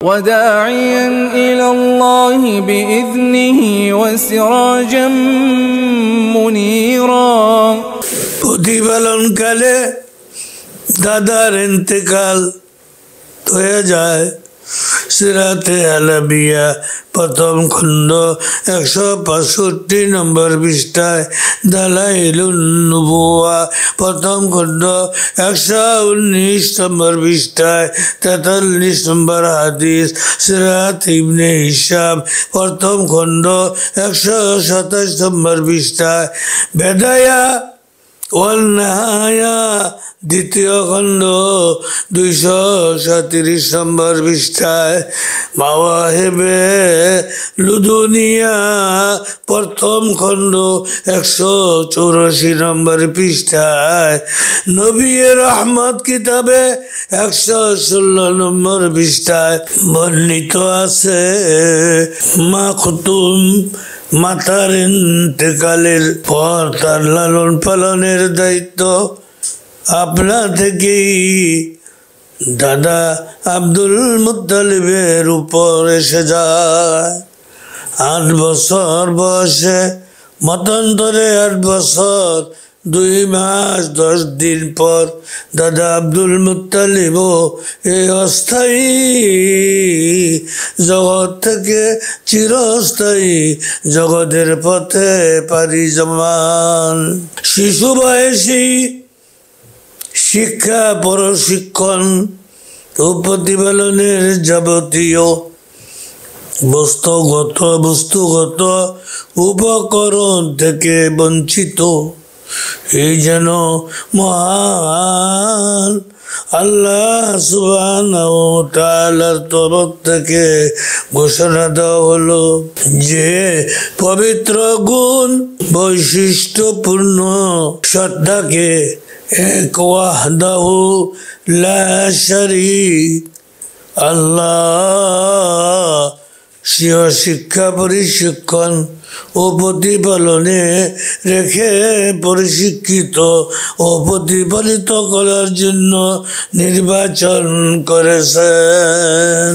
وداعيا إلى الله بإذنه وسراجا منيرا প্রতিপালনকালে দাদার ইন্তেকাল হয়ে যায়। সিরাতে আলাবিয়া প্রথম খণ্ড 165 নম্বর পৃষ্ঠায়, দালাইলুন নুবুওয়া প্রথম খণ্ড 119 নম্বর পৃষ্ঠায় 43 নম্বর হাদিস, সিরাত ইবনে হিশাম প্রথম খণ্ড 127 নম্বর পৃষ্ঠায়, বেদায়া ওয়াল নাহায়া দ্বিতীয় খণ্ড 237 নম্বর পৃষ্ঠায়, মাওয়াহিবে লুদুনিয়া প্রথম খণ্ড 184 নম্বর পৃষ্ঠায়, নবী রহমত কিতাবে 116 নম্বর পৃষ্ঠায় বর্ণিত আছে, মাখতুম মাতার ইন্তেকালের পর তার লালন পালনের দায়িত্ব আপনা থেকেই দাদা আব্দুল মুত্তালিবের উপর এসে যায়। 8 বছর বয়সে, মতান্তরে 8 বছর 2 মাস 10 দিন পর দাদা আব্দুল মুত্তালিবও এই অস্থায়ী জগৎ থেকে চিরস্থায়ী জগতের পথে পাড়ি জমান। শিশু বয়সী শিক্ষা, প্রশিক্ষণ ও প্রতিপালনের যাবতীয় বস্তুগত উপকরণ থেকে বঞ্চিত। এই যেন মহান আল্লাহ সুবহানাহু ওয়া তাআলার তরফ থেকে ঘোষণা দেওয়া হলো যে পবিত্র গুণ বৈশিষ্ট্যপূর্ণ সত্তাকে এক ওয়াহদাহু লা শারীক আল্লাহ স্বীয় শিক্ষা, প্রশিক্ষণ ও প্রতিপালনে রেখে প্রশিক্ষিত ও প্রতিপালিত করার জন্য নির্বাচন করেছেন।